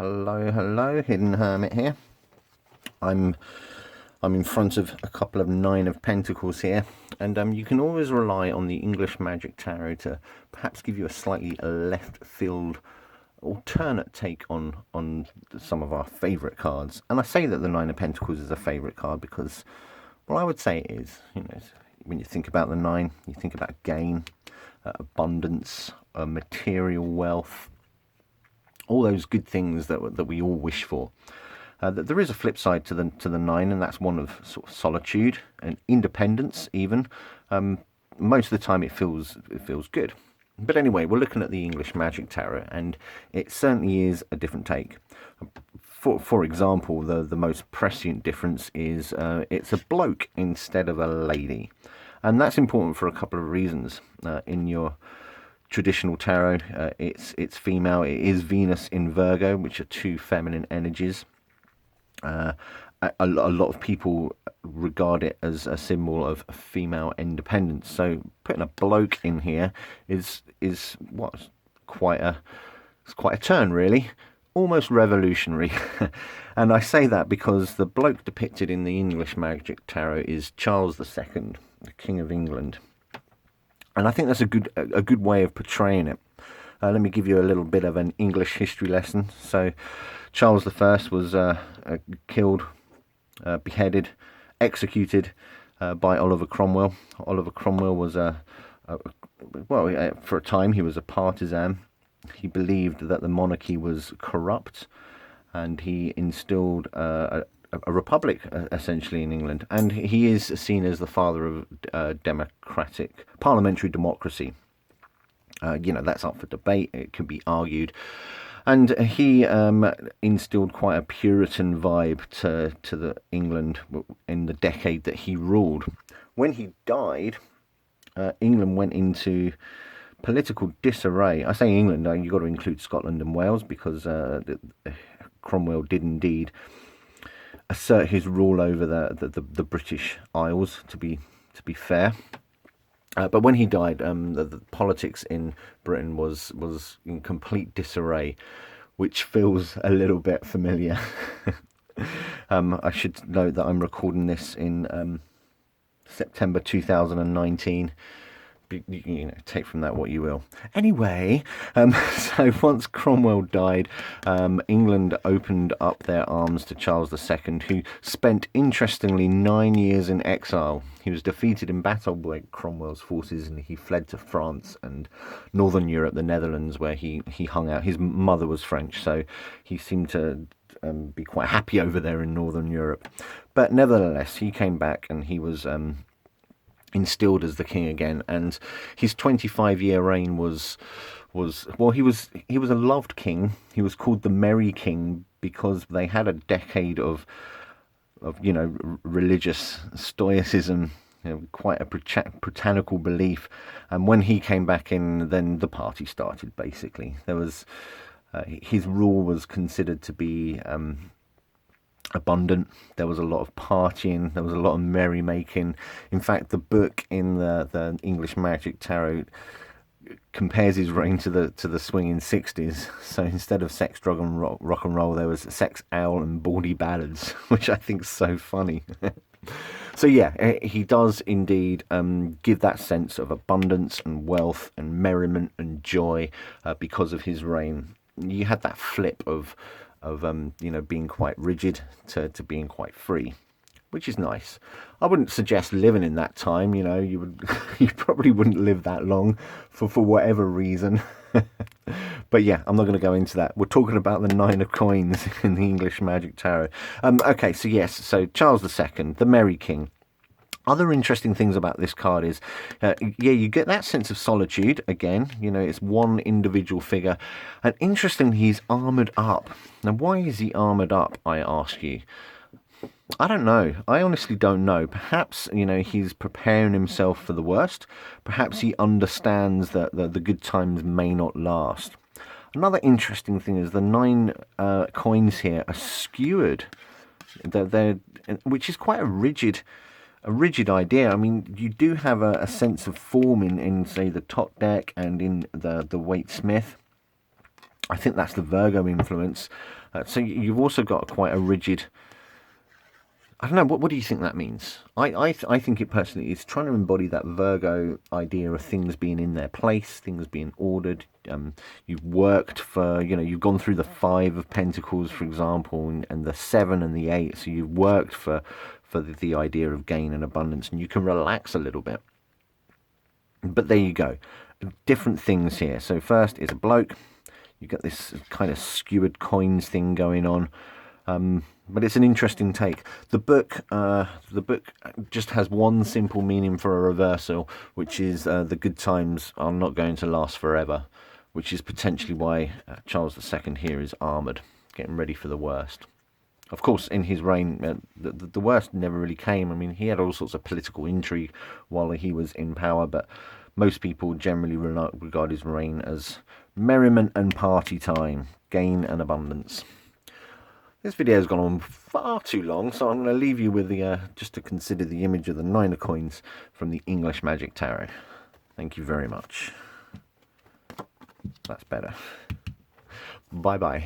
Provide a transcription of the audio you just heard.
Hello, Hidden Hermit here. I'm in front of a couple of Nine of Pentacles here, and you can always rely on the English Magic Tarot to perhaps give you a slightly left field alternate take on some of our favourite cards. And I say that the Nine of Pentacles is a favourite card because, well, I would say it is. You know, when you think about the nine, you think about gain, abundance, material wealth, all those good things that we all wish for. There is a flip side to the nine, and that's one of sort of solitude and independence. Even most of the time, it feels good. But anyway, we're looking at the English Magic Tarot, and it certainly is a different take. For example, the most prescient difference is it's a bloke instead of a lady, and that's important for a couple of reasons. In your traditional tarot, it's female. It is Venus in Virgo, which are two feminine energies. A lot of people regard it as a symbol of female independence. So putting a bloke in here is what's quite a turn, really, almost revolutionary. And I say that because the bloke depicted in the English Magic Tarot is Charles II, the King of England, and I think that's a good way of portraying it. Let me give you a little bit of an English history lesson. So Charles I was killed, beheaded, executed by Oliver Cromwell. Oliver Cromwell was for a time he was a partisan. He believed that the monarchy was corrupt, and he instilled a republic essentially in England. And he is seen as the father of democratic parliamentary democracy. That's up for debate. It can be argued. And he instilled quite a Puritan vibe to the England in the decade that he ruled. When he died, England went into political disarray. I say England, you've got to include Scotland and Wales, because Cromwell did indeed assert his rule over the British Isles, to be fair. But when he died, the politics in Britain was in complete disarray, which feels a little bit familiar. I should note that I'm recording this in September 2019. Take from that what you will. Anyway, so once Cromwell died, England opened up their arms to Charles II, who spent, interestingly, 9 years in exile. He was defeated in battle by Cromwell's forces, and he fled to France and Northern Europe, the Netherlands, where he hung out. His mother was French, so he seemed to be quite happy over there in Northern Europe. But nevertheless, he came back, and he was instilled as the king again, and his 25-year reign was he was a loved king. He was called the Merry King because they had a decade of religious stoicism, quite a puritanical belief. And when he came back in, then the party started. Basically, there was his rule was considered to be abundant. There was a lot of partying, there was a lot of merrymaking. In fact, the book in the English Magic Tarot compares his reign to the swinging 60s. So instead of sex, drug and rock and roll, there was sex, owl and bawdy ballads, which I think is so funny. So yeah, he does indeed give that sense of abundance and wealth and merriment and joy because of his reign. You had that flip of being quite rigid to being quite free, which is nice. I wouldn't suggest living in that time. You probably wouldn't live that long for whatever reason. But yeah, I'm not going to go into that. We're talking about the Nine of Coins in the English Magic Tarot. Okay, so yes, so Charles II, the Merry King. Other interesting things about this card is, you get that sense of solitude again. It's one individual figure. And interestingly, he's armoured up. Now, why is he armoured up, I ask you? I don't know. I honestly don't know. Perhaps, he's preparing himself for the worst. Perhaps he understands that the good times may not last. Another interesting thing is the 9 coins here are skewered, which is quite a rigid idea. I mean, you do have a sense of form in say, the top deck and in the Waite Smith. I think that's the Virgo influence. So you've also got quite a rigid. I don't know. What do you think that means? I think it personally is trying to embody that Virgo idea of things being in their place, things being ordered. You've worked for, you've gone through the 5 of Pentacles, for example, and the 7 and the 8. So you've worked for the idea of gain and abundance, and you can relax a little bit. But there you go. Different things here. So first is a bloke. You got this kind of skewered coins thing going on. But it's an interesting take. The book just has one simple meaning for a reversal, which is the good times are not going to last forever, which is potentially why Charles II here is armoured, getting ready for the worst. Of course, in his reign, the worst never really came. I mean, he had all sorts of political intrigue while he was in power, but most people generally regard his reign as merriment and party time, gain and abundance. This video has gone on far too long, so I'm going to leave you with just to consider the image of the 9 of coins from the English Magic Tarot. Thank you very much. That's better. Bye-bye.